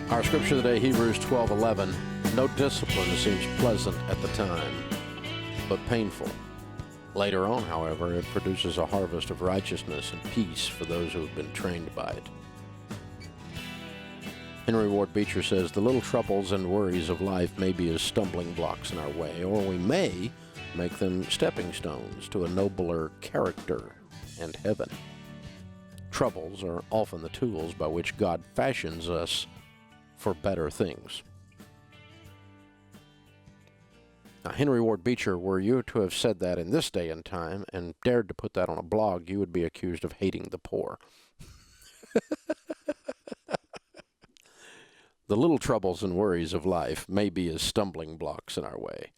Our scripture today, Hebrews 12:11. No discipline seems pleasant at the time, but painful. Later on, however, it produces a harvest of righteousness and peace for those who have been trained by it. Henry Ward Beecher says, the little troubles and worries of life may be as stumbling blocks in our way, or we may make them stepping stones to a nobler character and heaven. Troubles are often the tools by which God fashions us for better things. Now, Henry Ward Beecher, were you to have said that in this day and time and dared to put that on a blog, you would be accused of hating the poor. The little troubles and worries of life may be as stumbling blocks in our way,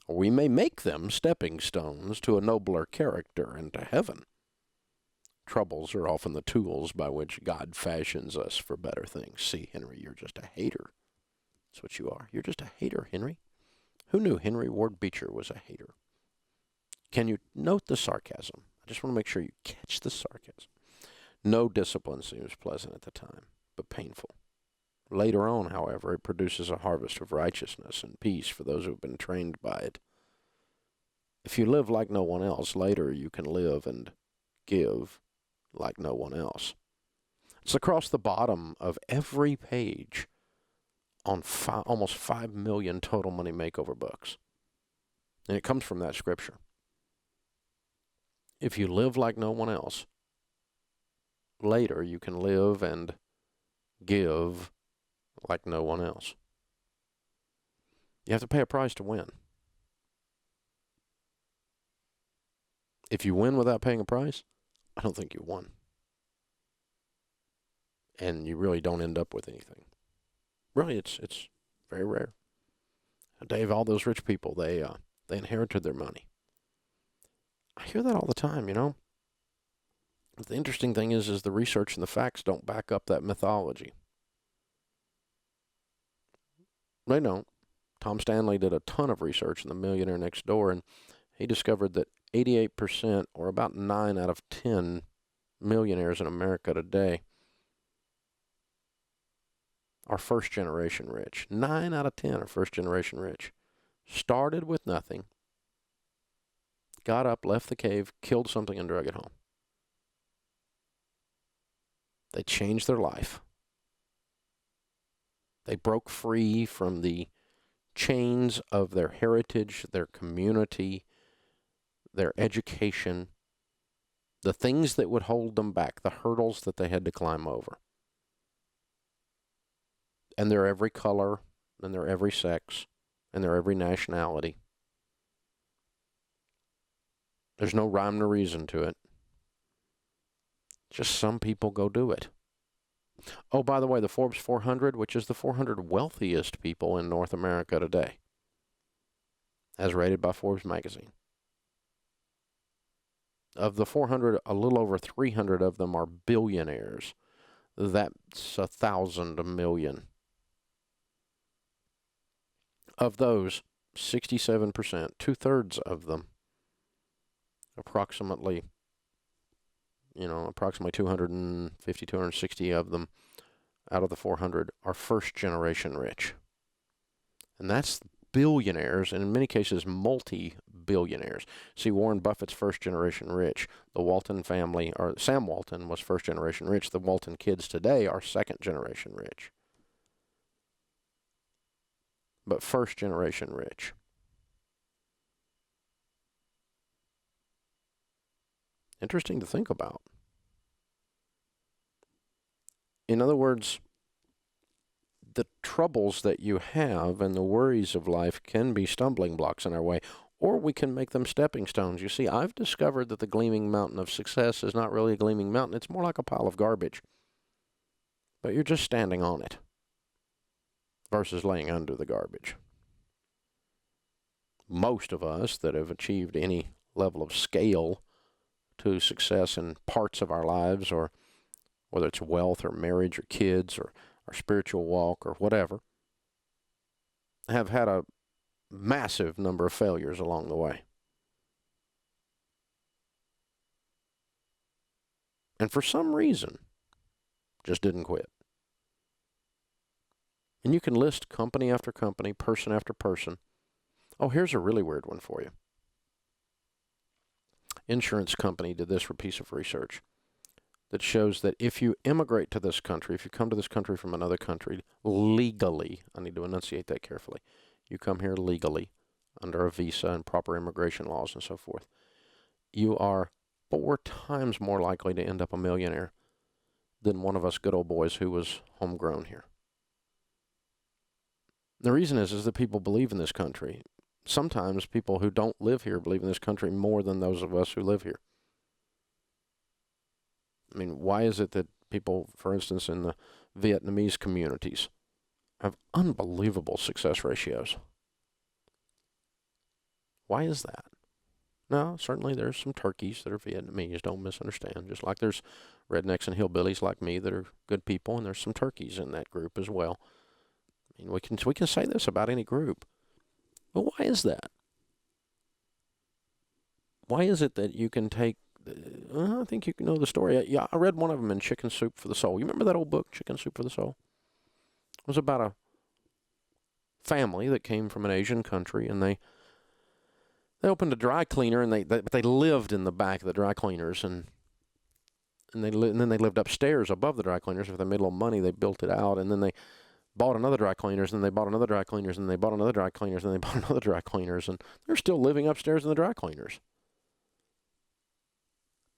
or we may make them stepping stones to a nobler character and to heaven. Troubles are often the tools by which God fashions us for better things. See, Henry, you're just a hater. That's what you are. You're just a hater, Henry. Who knew Henry Ward Beecher was a hater? Can you note the sarcasm? I just want to make sure you catch the sarcasm. No discipline seems pleasant at the time, but painful. Later on, however, it produces a harvest of righteousness and peace for those who have been trained by it. If you live like no one else, later you can live and give like no one else. It's across the bottom of every page on almost 5 million total money makeover books. And it comes from that scripture. If you live like no one else, later you can live and give like no one else. You have to pay a price to win. If you win without paying a price, I don't think you won. And you really don't end up with anything. Really, it's very rare. Dave, all those rich people, they inherited their money. I hear that all the time, you know. The interesting thing is the research and the facts don't back up that mythology. They don't. Tom Stanley did a ton of research in The Millionaire Next Door, and he discovered that 88%, or about 9 out of 10 millionaires in America today, are first-generation rich. 9 out of 10 are first-generation rich. Started with nothing, got up, left the cave, killed something, and drug it home. They changed their life. They broke free from the chains of their heritage, their community, their education, the things that would hold them back, the hurdles that they had to climb over. And they're every color, and they're every sex, and they're every nationality. There's no rhyme or reason to it. Just some people go do it. Oh, by the way, the Forbes 400, which is the 400 wealthiest people in North America today, as rated by Forbes magazine. Of the 400, a little over 300 of them are billionaires. That's 1,000 million. Of those, 67%, 2/3 of them, approximately 250, 260 of them out of the 400 are first-generation rich. And that's billionaires, and in many cases, multi-billionaires. See, Warren Buffett's first-generation rich. The Walton family, or Sam Walton, was first-generation rich. The Walton kids today are second-generation rich. But first-generation rich. Interesting to think about. In other words, the troubles that you have and the worries of life can be stumbling blocks in our way, or we can make them stepping stones. You see, I've discovered that the gleaming mountain of success is not really a gleaming mountain. It's more like a pile of garbage. But you're just standing on it versus laying under the garbage. Most of us that have achieved any level of scale to success in parts of our lives, or whether it's wealth or marriage or kids or our spiritual walk or whatever, have had a massive number of failures along the way. And for some reason, just didn't quit. And you can list company after company, person after person. Oh, here's a really weird one for you. Insurance company did this piece of research that shows that if you immigrate to this country, if you come to this country from another country legally, I need to enunciate that carefully, you come here legally under a visa and proper immigration laws and so forth, you are 4 times more likely to end up a millionaire than one of us good old boys who was homegrown here. The reason is that people believe in this country. Sometimes people who don't live here believe in this country more than those of us who live here. I mean, why is it that people, for instance, in the Vietnamese communities have unbelievable success ratios? Why is that? Now, certainly there's some turkeys that are Vietnamese, don't misunderstand, just like there's rednecks and hillbillies like me that are good people, and there's some turkeys in that group as well. I mean, we can say this about any group. But why is that? Why is it that you can take, I think you know the story. Yeah, I read one of them in Chicken Soup for the Soul. You remember that old book, Chicken Soup for the Soul? It was about a family that came from an Asian country, and they opened a dry cleaner, and they lived in the back of the dry cleaners, and then they lived upstairs above the dry cleaners. If they made a little money, they built it out, and then they bought another dry cleaners, and they bought another dry cleaners, and they bought another dry cleaners, and they bought another dry cleaners, and they're still living upstairs in the dry cleaners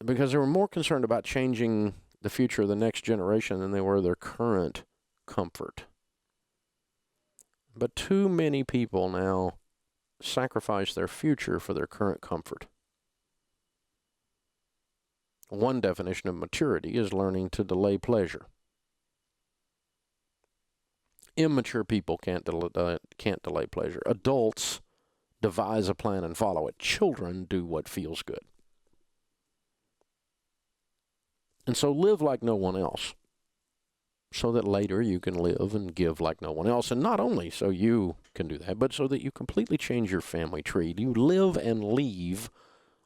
because they were more concerned about changing the future of the next generation than they were their current comfort. But too many people now sacrifice their future for their current comfort. One definition of maturity is learning to delay pleasure. Immature people can't delay pleasure. Adults devise a plan and follow it. Children do what feels good. And so live like no one else, so that later you can live and give like no one else. And not only so you can do that, but so that you completely change your family tree. You live and leave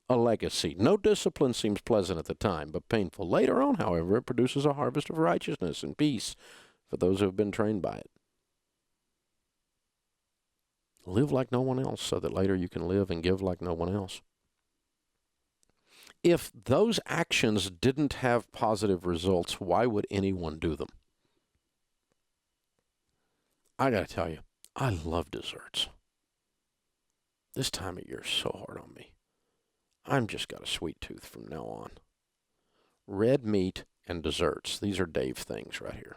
a legacy. No discipline seems pleasant at the time, but painful. Later on, however, it produces a harvest of righteousness and peace for those who have been trained by it. Live like no one else so that later you can live and give like no one else. If those actions didn't have positive results, why would anyone do them? I got to tell you, I love desserts. This time of year is so hard on me. I'm just got a sweet tooth from now on. Red meat and desserts. These are Dave things right here.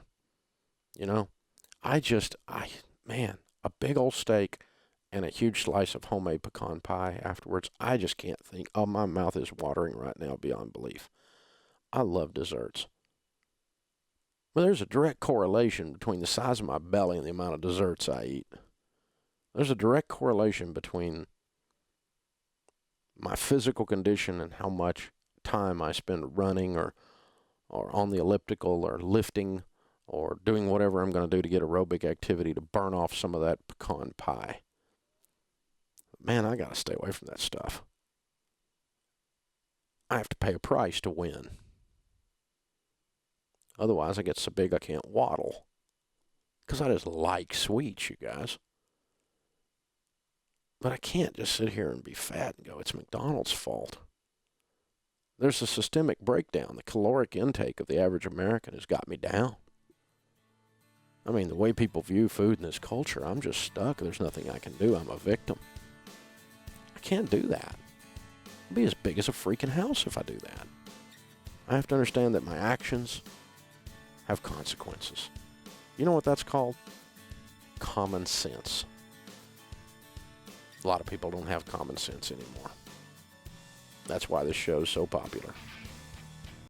You know, man, a big old steak and a huge slice of homemade pecan pie afterwards. I just can't think. Oh, my mouth is watering right now beyond belief. I love desserts. Well, there's a direct correlation between the size of my belly and the amount of desserts I eat. There's a direct correlation between my physical condition and how much time I spend running or on the elliptical or lifting or doing whatever I'm going to do to get aerobic activity to burn off some of that pecan pie. Man, I got to stay away from that stuff. I have to pay a price to win. Otherwise, I get so big I can't waddle. Because I just like sweets, you guys. But I can't just sit here and be fat and go, it's McDonald's fault. There's a systemic breakdown. The caloric intake of the average American has got me down. I mean, the way people view food in this culture, I'm just stuck. There's nothing I can do. I'm a victim. I can't do that. I'll be as big as a freaking house if I do that. I have to understand that my actions have consequences. You know what that's called? Common sense. A lot of people don't have common sense anymore. That's why this show is so popular.